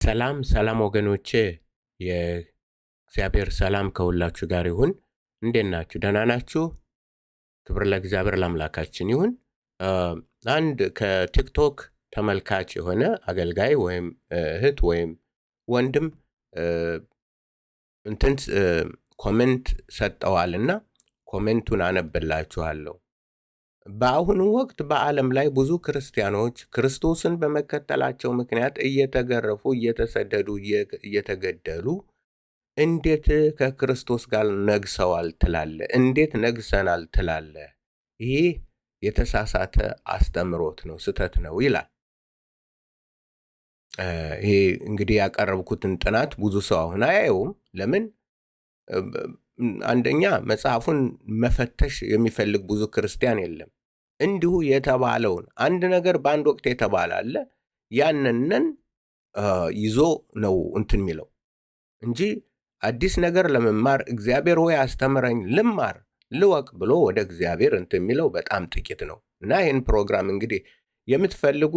ሰላም ሰላም ወገኖቼ፣ የእግዚአብሔር ሰላም ከሁላችሁ ጋር ይሁን። እንዴት ናችሁ? ደህና ናችሁ? ክብር ለእግዚአብሔር ለአምላካችን ይሁን። አንድ ከቲክቶክ ተመልካች የሆነ አገልጋይ ወይም እህት ወይም ወንድም ኮሜንት ሰጠዋልና ኮሜንቱን አነብላችኋለሁ። በአሁኑ ወቅት በዓለም ላይ ብዙ ክርስቲያኖች ክርስቶስን በመከተላቸው ምክንያት እየተገረፉ፣ እየተሰደዱ፣ እየተገደሉ እንዴት ከክርስቶስ ጋር ነግሰዋል ትላለህ? እንዴት ነግሰናል ትላለህ? ይህ የተሳሳተ አስተምሮት ነው፣ ስህተት ነው ይላል። ይሄ እንግዲህ ያቀረብኩትን ጥናት ብዙ ሰው አሁን አያየውም። ለምን? አንደኛ መጽሐፉን መፈተሽ የሚፈልግ ብዙ ክርስቲያን የለም። እንዲሁ የተባለውን አንድ ነገር በአንድ ወቅት የተባለ አለ፣ ያንንን ይዞ ነው የሚለው እንጂ አዲስ ነገር ለመማር እግዚአብሔር ሆይ አስተምረኝ፣ ልማር፣ ልወቅ ብሎ ወደ እግዚአብሔር የሚለው በጣም ጥቂት ነው። እና ይህን ፕሮግራም እንግዲህ የምትፈልጉ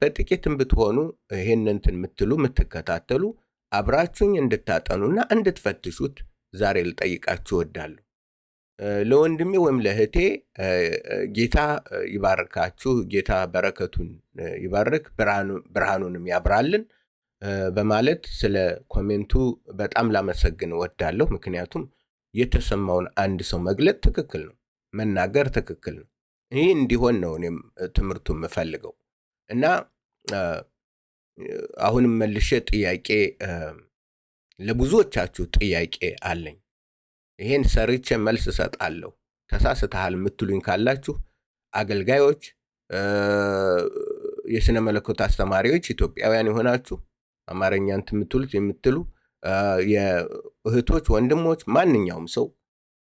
በጥቂትም ብትሆኑ ይህን የምትሉ የምትከታተሉ አብራችሁኝ እንድታጠኑና እንድትፈትሹት ዛሬ ልጠይቃችሁ እወዳለሁ። ለወንድሜ ወይም ለእህቴ ጌታ ይባርካችሁ፣ ጌታ በረከቱን ይባርክ፣ ብርሃኑንም ያብራልን በማለት ስለ ኮሜንቱ በጣም ላመሰግን እወዳለሁ። ምክንያቱም የተሰማውን አንድ ሰው መግለጥ ትክክል ነው፣ መናገር ትክክል ነው። ይህ እንዲሆን ነው እኔም ትምህርቱ የምፈልገው እና አሁንም መልሼ ጥያቄ ለብዙዎቻችሁ ጥያቄ አለኝ። ይሄን ሰርቼ መልስ እሰጣለሁ። ተሳስተሃል የምትሉኝ ካላችሁ አገልጋዮች፣ የስነ መለኮት አስተማሪዎች፣ ኢትዮጵያውያን የሆናችሁ አማርኛ የምትሉ የእህቶች ወንድሞች፣ ማንኛውም ሰው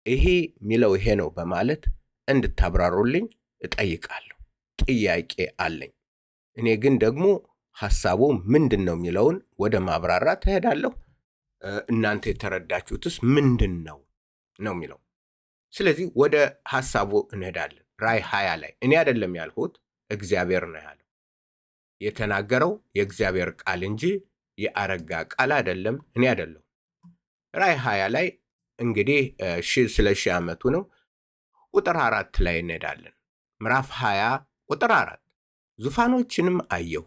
ይሄ የሚለው ይሄ ነው በማለት እንድታብራሩልኝ እጠይቃለሁ። ጥያቄ አለኝ። እኔ ግን ደግሞ ሐሳቡ ምንድን ነው የሚለውን ወደ ማብራራት እሄዳለሁ። እናንተ የተረዳችሁትስ ምንድን ነው የሚለው። ስለዚህ ወደ ሐሳቡ እንሄዳለን። ራዕይ 20 ላይ እኔ አይደለም ያልሁት፣ እግዚአብሔር ነው ያለው። የተናገረው የእግዚአብሔር ቃል እንጂ የአረጋ ቃል አይደለም፣ እኔ አይደለሁ። ራዕይ 20 ላይ እንግዲህ ስለ 1000 ዓመቱ ነው። ቁጥር 4 ላይ እንሄዳለን። ምዕራፍ 20 ቁጥር 4 ዙፋኖችንም አየሁ፣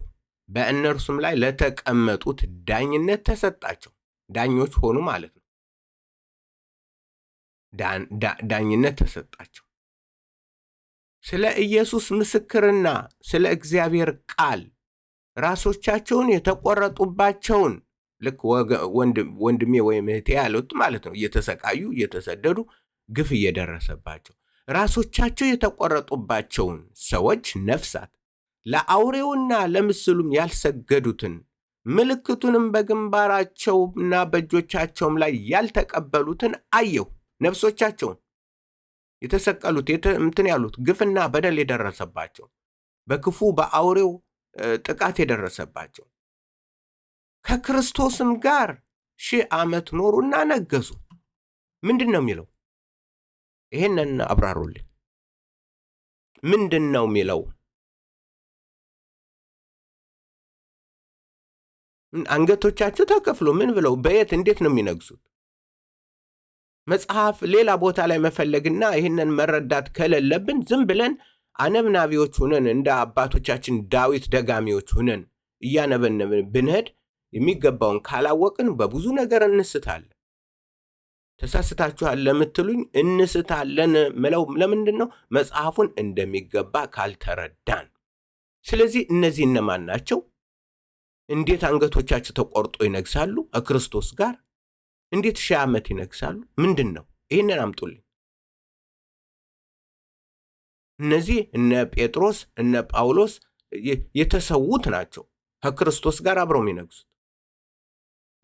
በእነርሱም ላይ ለተቀመጡት ዳኝነት ተሰጣቸው። ዳኞች ሆኑ ማለት ነው። ዳኝነት ተሰጣቸው። ስለ ኢየሱስ ምስክርና ስለ እግዚአብሔር ቃል ራሶቻቸውን የተቆረጡባቸውን፣ ልክ ወንድሜ ወይም እህቴ ያሉት ማለት ነው፣ እየተሰቃዩ እየተሰደዱ ግፍ እየደረሰባቸው ራሶቻቸው የተቆረጡባቸውን ሰዎች ነፍሳት፣ ለአውሬውና ለምስሉም ያልሰገዱትን፣ ምልክቱንም በግንባራቸውና በእጆቻቸውም ላይ ያልተቀበሉትን አየሁ። ነፍሶቻቸውን የተሰቀሉት ያሉት ግፍና በደል የደረሰባቸው፣ በክፉ በአውሬው ጥቃት የደረሰባቸው ከክርስቶስም ጋር 1000 ዓመት ኖሩና ነገሱ። ምንድን ነው የሚለው? ይሄንን አብራሩልኝ። ምንድን ነው የሚለው? አንገቶቻቸው ተከፍሎ ምን ብለው በየት እንዴት ነው የሚነግሱት? መጽሐፍ ሌላ ቦታ ላይ መፈለግና ይህንን መረዳት ከሌለብን ዝም ብለን አነብናቢዎች ሁነን እንደ አባቶቻችን ዳዊት ደጋሚዎች ሁነን እያነበብን ብንሄድ የሚገባውን ካላወቅን በብዙ ነገር እንስታለን። ተሳስታችኋል ለምትሉኝ እንስታለን ምለው ለምንድን ነው? መጽሐፉን እንደሚገባ ካልተረዳን። ስለዚህ እነዚህ እነማን ናቸው? እንዴት አንገቶቻቸው ተቆርጦ ይነግሳሉ? ከክርስቶስ ጋር እንዴት 1000 ዓመት ይነግሳሉ? ምንድን ነው? ይህንን አምጡልኝ። እነዚህ እነ ጴጥሮስ እነ ጳውሎስ የተሰዉት ናቸው፣ ከክርስቶስ ጋር አብረው የሚነግሱት።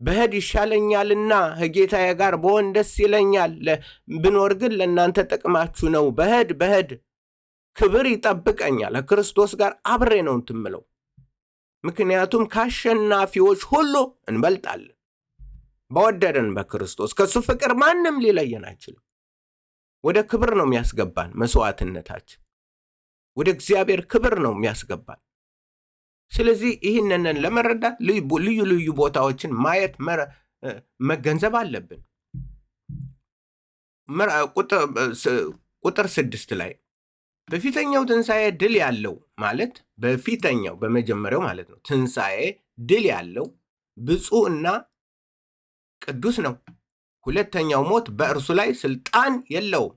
በሄድ ይሻለኛልና ከጌታዬ ጋር በሆን ደስ ይለኛል፣ ብኖር ግን ለእናንተ ጥቅማችሁ ነው። በሄድ ክብር ይጠብቀኛል፣ ከክርስቶስ ጋር አብሬ ነው እንትምለው። ምክንያቱም ከአሸናፊዎች ሁሉ እንበልጣለን በወደደን በክርስቶስ። ከሱ ፍቅር ማንም ሊለየን አይችልም። ወደ ክብር ነው የሚያስገባን መስዋዕትነታችን፣ ወደ እግዚአብሔር ክብር ነው የሚያስገባን። ስለዚህ ይህንን ለመረዳት ልዩ ልዩ ቦታዎችን ማየት መገንዘብ አለብን። ቁጥር 6 ላይ በፊተኛው ትንሣኤ ድል ያለው ማለት በፊተኛው በመጀመሪያው ማለት ነው ትንሣኤ ድል ያለው ብፁዕ እና ቅዱስ ነው። ሁለተኛው ሞት በእርሱ ላይ ስልጣን የለውም።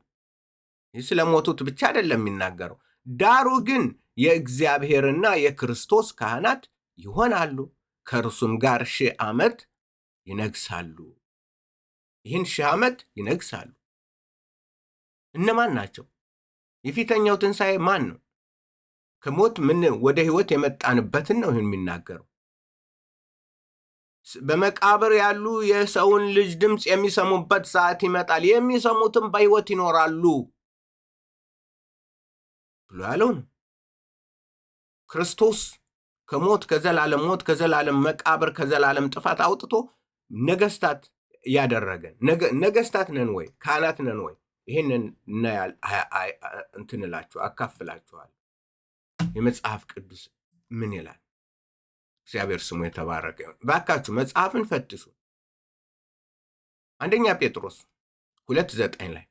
ይህ ስለ ሞቱት ብቻ አይደለም የሚናገረው። ዳሩ ግን የእግዚአብሔርና የክርስቶስ ካህናት ይሆናሉ፣ ከእርሱም ጋር 1000 ዓመት ይነግሳሉ። ይህን 1000 ዓመት ይነግሳሉ። እነማን ናቸው? የፊተኛው ትንሣኤ ማን ነው? ከሞት ወደ ሕይወት የመጣንበትን ነው ይህን የሚናገረው። በመቃብር ያሉ የሰውን ልጅ ድምፅ የሚሰሙበት ሰዓት ይመጣል፣ የሚሰሙትም በሕይወት ይኖራሉ ብሎ ያለው ነው። ክርስቶስ ከዘላለም ሞት፣ ከዘላለም መቃብር፣ ከዘላለም ጥፋት አውጥቶ ነገስታት ያደረገን ነገስታት ነን ወይ? ካህናት ነን ወይ? ይህንን አካፍላችኋል። የመጽሐፍ ቅዱስ ምን ይላል? እግዚአብሔር ስሙ የተባረከ ይሁን። ባካችሁ መጽሐፍን ፈትሹ። 1 ጴጥሮስ 2:9 ላይ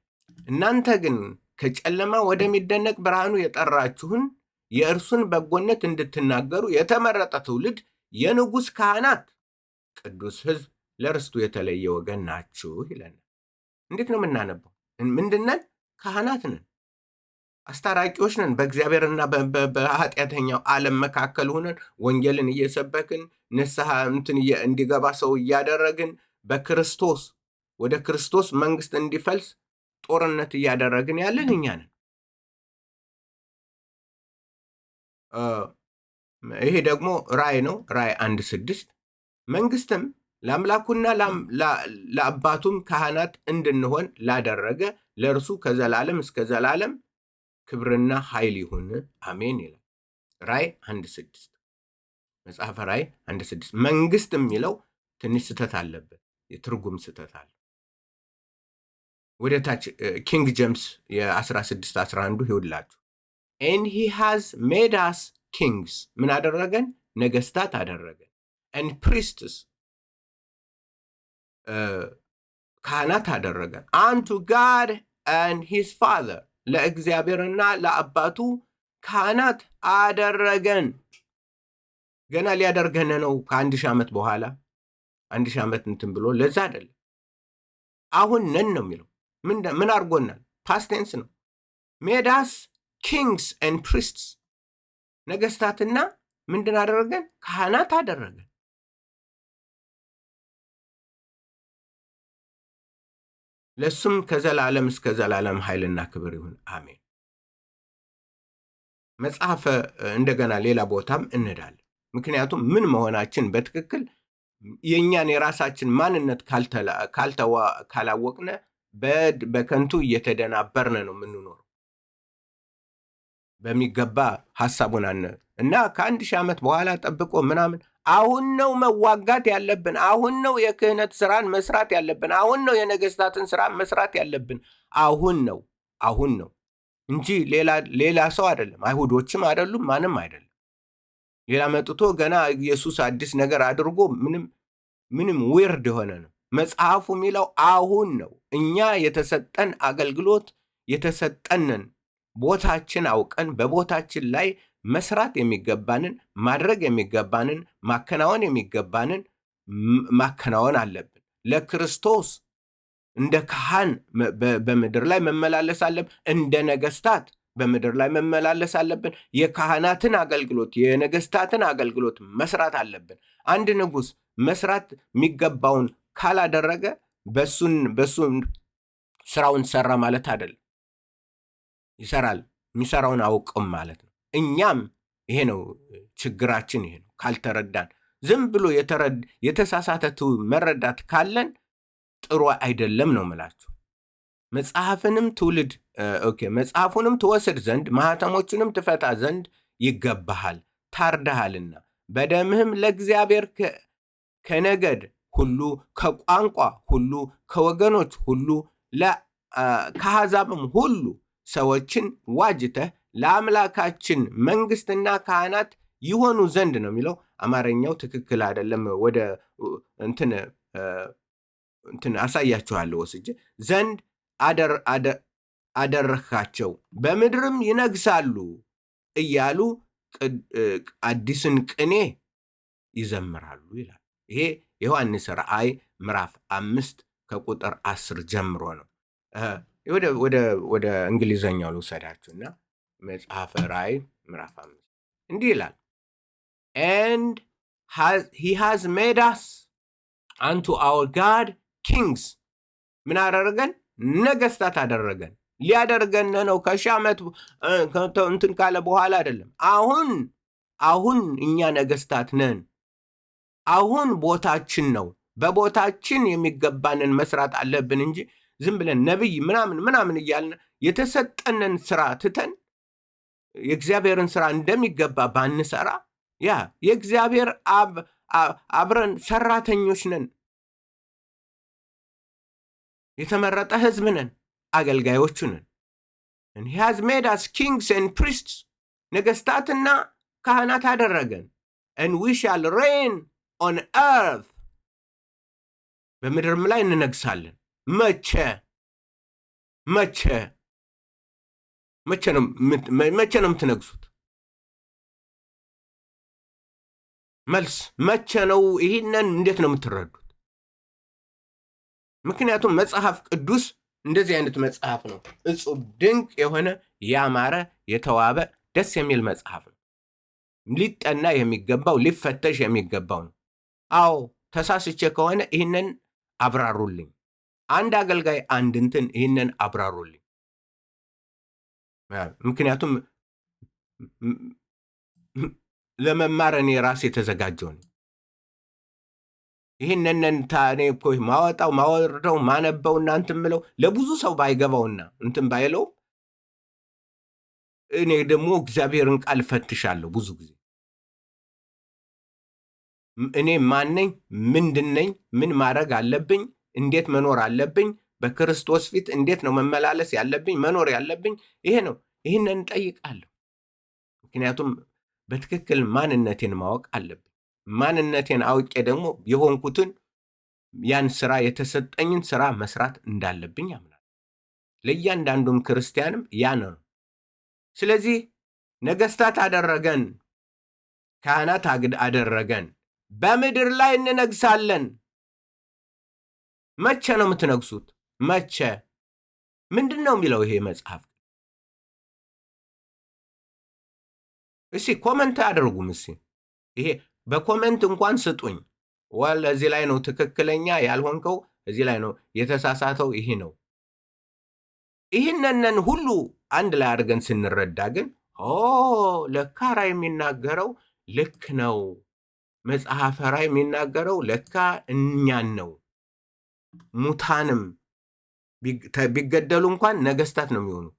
እናንተ ግን ከጨለማ ወደሚደነቅ ብርሃኑ የጠራችሁን የእርሱን በጎነት እንድትናገሩ የተመረጠ ትውልድ፣ የንጉሥ ካህናት፣ ቅዱስ ሕዝብ፣ ለርስቱ የተለየ ወገን ናችሁ ይለናል። እንዴት ነው የምናነበው? ምንድነን? ካህናት ነን፣ አስታራቂዎች ነን። በእግዚአብሔርና በኃጢአተኛው ዓለም መካከል ሆነን ወንጌልን እየሰበክን ንስሐ እንዲገባ ሰው እያደረግን በክርስቶስ ወደ ክርስቶስ መንግስት እንዲፈልስ ጦርነት እያደረግን ያለን እኛ ነን። ይሄ ደግሞ ራእይ ነው። ራእይ 1:6 መንግስትም ለአምላኩና ለአባቱም ካህናት እንድንሆን ላደረገ ለእርሱ ከዘላለም እስከ ዘላለም ክብርና ኃይል ይሁን አሜን ይላል። ራእይ 1:6 መጽሐፈ ራእይ 1:6 መንግስት የሚለው ትንሽ ስህተት አለበት፣ የትርጉም ስህተት አለ። ወደ ታች ኪንግ ጄምስ የ1611 ይውላችሁ and he has made us kings ምን አደረገን? ነገስታት አደረገን። and priests ካህናት አደረገን። unto God and his father ለእግዚአብሔርና ለአባቱ ካህናት አደረገን። ገና ሊያደርገን ነው ከ1000 ዓመት በኋላ 1000 ዓመት እንትን ብሎ ለዛ አይደለም። አሁን ነን ነው የሚለው። ምን አድርጎናል? ፓስት ቴንስ ነው። made us kings and priests ነገስታትና ምንድን አደረገን? ካህናት አደረገን። ለሱም ከዘላለም እስከ ዘላለም ኃይልና ክብር ይሁን አሜን። መጽሐፈ እንደገና ሌላ ቦታም እንሄዳለን። ምክንያቱም ምን መሆናችን በትክክል የእኛን የራሳችን ማንነት ካላወቅነ በከንቱ እየተደናበርነ ነው የምንኖረው። በሚገባ ሐሳቡን እና ከ1000 ዓመት በኋላ ጠብቆ ምናምን አሁን ነው መዋጋት ያለብን። አሁን ነው የክህነት ስራን መስራት ያለብን። አሁን ነው የነገስታትን ስራ መስራት ያለብን። አሁን ነው እንጂ ሌላ ሰው አይደለም። አይሁዶችም አይደሉም፣ ማንም አይደለም። ሌላ መጥቶ ገና ኢየሱስ አዲስ ነገር አድርጎ ምንም ዊርድ የሆነ ነው። መጽሐፉ የሚለው አሁን ነው። እኛ የተሰጠን አገልግሎት የተሰጠንን ቦታችን አውቀን በቦታችን ላይ መስራት የሚገባንን ማድረግ የሚገባንን ማከናወን የሚገባንን ማከናወን አለብን። ለክርስቶስ እንደ ካህን በምድር ላይ መመላለስ አለብን። እንደ ነገስታት በምድር ላይ መመላለስ አለብን። የካህናትን አገልግሎት የነገስታትን አገልግሎት መስራት አለብን። አንድ ንጉሥ መስራት የሚገባውን ካላደረገ በሱን ስራውን ሰራ ማለት አይደለም። ይሰራል፣ የሚሰራውን አውቅም ማለት ነው። እኛም ይሄ ነው ችግራችን። ይሄ ነው ካልተረዳን፣ ዝም ብሎ የተሳሳተ መረዳት ካለን ጥሩ አይደለም ነው ምላችሁ። መጽሐፉንም ትወስድ ዘንድ ማኅተሞቹንም ትፈታ ዘንድ ይገባሃል፣ ታርደሃልና በደምህም ለእግዚአብሔር ከነገድ ሁሉ ከቋንቋ ሁሉ ከወገኖች ሁሉ ከአሕዛብም ሁሉ ሰዎችን ዋጅተህ ለአምላካችን መንግስትና ካህናት ይሆኑ ዘንድ ነው የሚለው። አማርኛው ትክክል አይደለም። ወደ እንትን አሳያችኋለሁ ወስጄ ዘንድ አደረካቸው በምድርም ይነግሳሉ እያሉ አዲስን ቅኔ ይዘምራሉ ይላል። ይሄ ዮሐንስ ራእይ ምዕራፍ 5 ከቁጥር 10 ጀምሮ ነው። ወደ እንግሊዘኛው ልውሰዳችሁና መጽሐፈ ራእይ ምዕራፍ 5 እንዲህ ይላል and he has made us unto our God kings ምን አደረገን? ነገስታት አደረገን። ሊያደርገን ነው ከሺህ ዓመት እንትን ካለ በኋላ አይደለም። አሁን እኛ ነገስታት ነን። አሁን ቦታችን ነው። በቦታችን የሚገባንን መስራት አለብን እንጂ ዝም ብለን ነብይ ምናምን እያልን የተሰጠንን ስራ ትተን የእግዚአብሔርን ስራ እንደሚገባ ባንሰራ ያ የእግዚአብሔር አብረን ሰራተኞች ነን። የተመረጠ ህዝብ ነን። አገልጋዮቹ ነን። and he has made us kings and priests ነገስታትና ካህናት አደረገን and we shall reign on earth በምድርም ላይ እንነግሳለን። መቼ ነው የምትነግሱት? መልስ መቼ ነው? ይህንን እንዴት ነው የምትረዱት? ምክንያቱም መጽሐፍ ቅዱስ እንደዚህ አይነት መጽሐፍ ነው። እጹብ ድንቅ የሆነ ያማረ የተዋበ ደስ የሚል መጽሐፍ ነው። ሊጠና የሚገባው ሊፈተሽ የሚገባው ነው። አዎ ተሳስቼ ከሆነ ይህንን አብራሩልኝ። አንድ አገልጋይ አንድ እንትን ይህንን አብራሩልኝ። ምክንያቱም ለመማር እኔ ራሴ የተዘጋጀው ነኝ። ይህንን ታኔ እኮ ማወጣው ማወርደው ማነበው እናንትን ምለው ለብዙ ሰው ባይገባውና እንትን ባይለው እኔ ደግሞ እግዚአብሔርን ቃል ፈትሻለሁ ብዙ ጊዜ። እኔ ማነኝ? ምንድነኝ? ምን ማድረግ አለብኝ? እንዴት መኖር አለብኝ? በክርስቶስ ፊት እንዴት ነው መመላለስ ያለብኝ? መኖር ያለብኝ ይሄ ነው። ይህንን እንጠይቃለሁ። ምክንያቱም በትክክል ማንነቴን ማወቅ አለብኝ። ማንነቴን አውቄ ደግሞ የሆንኩትን ያን ስራ የተሰጠኝን ስራ መስራት እንዳለብኝ አምናለሁ። ለእያንዳንዱም ክርስቲያንም ያ ነው። ስለዚህ ነገስታት አደረገን፣ ካህናት አደረገን፣ በምድር ላይ እንነግሳለን። መቼ ነው የምትነግሱት? መቼ? ምንድን ነው የሚለው ይሄ መጽሐፍ? እሺ ኮመንት አድርጉም። እሺ ይሄ በኮመንት እንኳን ስጡኝ። ወል እዚህ ላይ ነው ትክክለኛ ያልሆንከው፣ እዚህ ላይ ነው የተሳሳተው፣ ይሄ ነው። ይህንን ሁሉ አንድ ላይ አድርገን ስንረዳ ግን ለካ ራዕይ የሚናገረው ልክ ነው። መጽሐፈ ራዕይ የሚናገረው ለካ እኛን ነው። ሙታንም ቢገደሉ እንኳን ነገስታት ነው የሚሆኑት።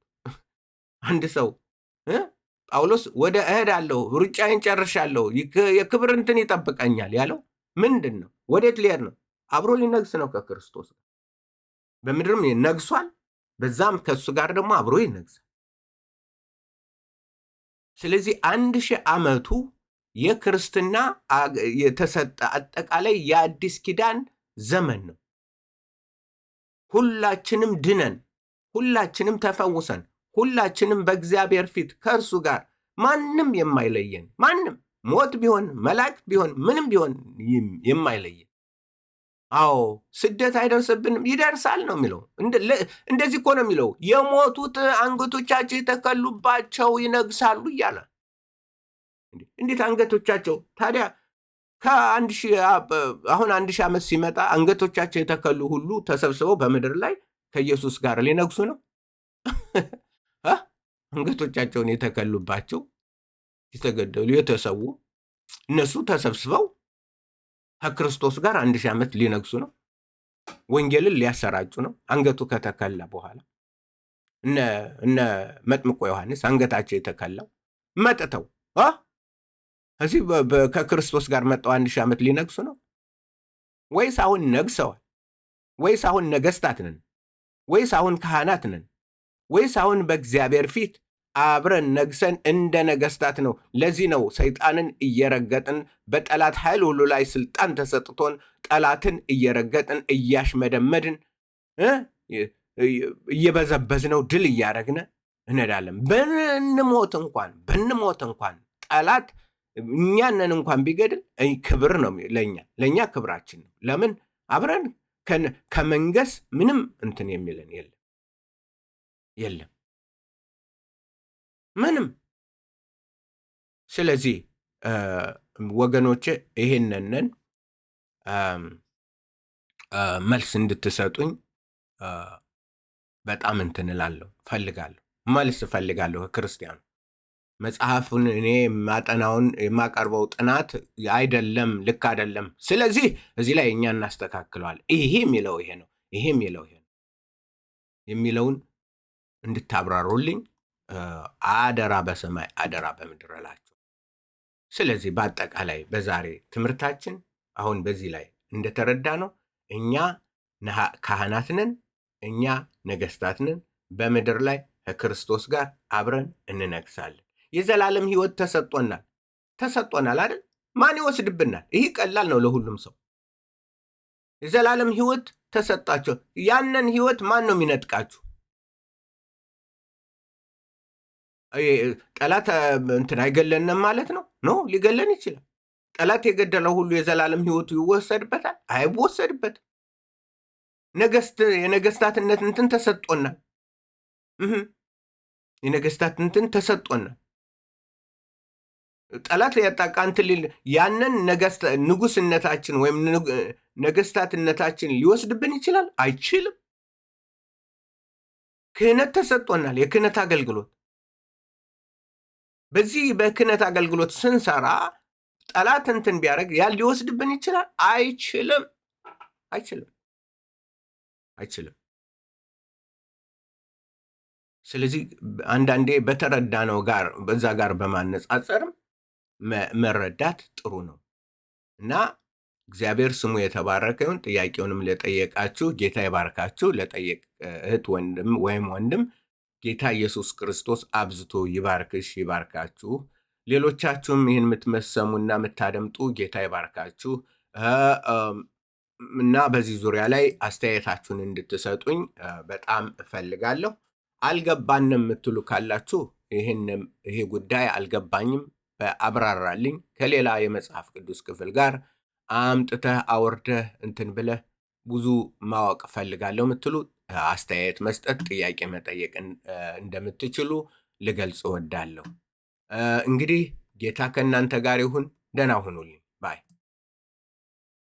አንድ ሰው ጳውሎስ ወደ እሄዳለሁ ሩጫዬን ጨርሻለሁ የክብር እንትን ይጠብቀኛል ያለው ምንድን ነው? ወዴት ሊሄድ ነው? አብሮ ሊነግስ ነው ከክርስቶስ ጋር። በምድርም ነግሷል፣ በዛም ከሱ ጋር ደግሞ አብሮ ይነግሳል። ስለዚህ 1000 ዓመቱ የክርስትና የተሰጠ አጠቃላይ የአዲስ ኪዳን ዘመን ነው። ሁላችንም ድነን፣ ሁላችንም ተፈውሰን፣ ሁላችንም በእግዚአብሔር ፊት ከእርሱ ጋር ማንም የማይለየን፣ ማንም ሞት ቢሆን መላእክት ቢሆን ምንም ቢሆን የማይለየን። አዎ ስደት አይደርስብንም፣ ይደርሳል ነው የሚለው። እንደዚህ እኮ ነው የሚለው። የሞቱት አንገቶቻቸው የተከሉባቸው ይነግሳሉ እያለ። እንዴት አንገቶቻቸው ታዲያ አሁን 1000 ዓመት ሲመጣ አንገቶቻቸው የተከሉ ሁሉ ተሰብስበው በምድር ላይ ከኢየሱስ ጋር ሊነግሱ ነው? አንገቶቻቸውን የተከሉባቸው የተገደሉ የተሰዉ እነሱ ተሰብስበው ከክርስቶስ ጋር 1000 ዓመት ሊነግሱ ነው። ወንጌልን ሊያሰራጩ ነው። አንገቱ ከተከላ በኋላ እነ መጥምቆ ዮሐንስ አንገታቸው የተከላው መጥተው እዚህ ከክርስቶስ ጋር መጣው 1000 ዓመት ሊነግሱ ነው? ወይስ አሁን ነግሰዋል? ወይስ አሁን ነገስታት ነን? ወይስ አሁን ካህናት ነን? ወይስ አሁን በእግዚአብሔር ፊት አብረን ነግሰን እንደ ነገስታት ነው። ለዚህ ነው ሰይጣንን እየረገጥን በጠላት ኃይል ሁሉ ላይ ስልጣን ተሰጥቶን ጠላትን እየረገጥን እያሽመደመድን እየበዘበዝነው ድል እያደረግን እንሄዳለን። ብንሞት እንኳን ጠላት እኛንን እንኳን ቢገድል ክብር ነው ለእኛ ክብራችን ነው። ለምን አብረን ከመንገስ ምንም እንትን የሚለን የለም ምንም። ስለዚህ ወገኖቼ ይሄንን መልስ እንድትሰጡኝ በጣም እንትን እላለሁ፣ ፈልጋለሁ፣ መልስ እፈልጋለሁ ከክርስቲያኑ። መጽሐፉን እኔ ማጠናውን የማቀርበው ጥናት አይደለም፣ ልክ አይደለም። ስለዚህ እዚህ ላይ እኛ እናስተካክለዋል። ይሄ የሚለው ይሄ ነው፣ ይሄ የሚለው ይሄ ነው የሚለውን እንድታብራሩልኝ አደራ በሰማይ አደራ በምድር እላችሁ። ስለዚህ በአጠቃላይ በዛሬ ትምህርታችን አሁን በዚህ ላይ እንደተረዳ ነው እኛ ካህናት ነን፣ እኛ ነገስታት ነን። በምድር ላይ ከክርስቶስ ጋር አብረን እንነግሳለን። የዘላለም ህይወት ተሰጥቶናል አይደል? ማን ይወስድብናል? ይህ ቀላል ነው ለሁሉም ሰው። የዘላለም ህይወት ተሰጣቸው። ያንን ህይወት ማን ነው የሚነጥቃችሁ? ጠላት እንትን አይገለንም ማለት ነው? ኖ፣ ሊገለን ይችላል። ጠላት የገደለው ሁሉ የዘላለም ህይወቱ ይወሰድበታል? አይወሰድበትም። የነገስታትነት እንትን ተሰጥቶናል። የነገስታት እንትን ተሰጥቶናል። ጠላት ያጣቃ እንትን ያንን ንጉስነታችን ወይም ነገስታትነታችን ሊወስድብን ይችላል? አይችልም። ክህነት ተሰጥቶናል። የክህነት አገልግሎት በዚህ በክህነት አገልግሎት ስንሰራ ጠላት እንትን ቢያደርግ ያን ሊወስድብን ይችላል? አይችልም። ስለዚህ አንዳንዴ በተረዳነው ጋር በዛ ጋር በማነጻጸርም መረዳት ጥሩ ነው እና እግዚአብሔር ስሙ የተባረከ ይሁን። ጥያቄውንም ለጠየቃችሁ ጌታ ይባርካችሁ። ለጠየቅ እህት ወይም ወንድም ጌታ ኢየሱስ ክርስቶስ አብዝቶ ይባርክሽ፣ ይባርካችሁ። ሌሎቻችሁም ይህን የምትመሰሙና የምታደምጡ ጌታ ይባርካችሁ እና በዚህ ዙሪያ ላይ አስተያየታችሁን እንድትሰጡኝ በጣም እፈልጋለሁ። አልገባንም የምትሉ ካላችሁ ይሄ ጉዳይ አልገባኝም አብራራልኝ፣ ከሌላ የመጽሐፍ ቅዱስ ክፍል ጋር አምጥተህ አወርደህ እንትን ብለህ ብዙ ማወቅ እፈልጋለሁ የምትሉ አስተያየት መስጠት፣ ጥያቄ መጠየቅ እንደምትችሉ ልገልጽ እወዳለሁ። እንግዲህ ጌታ ከእናንተ ጋር ይሁን። ደህና ሁኑልኝ።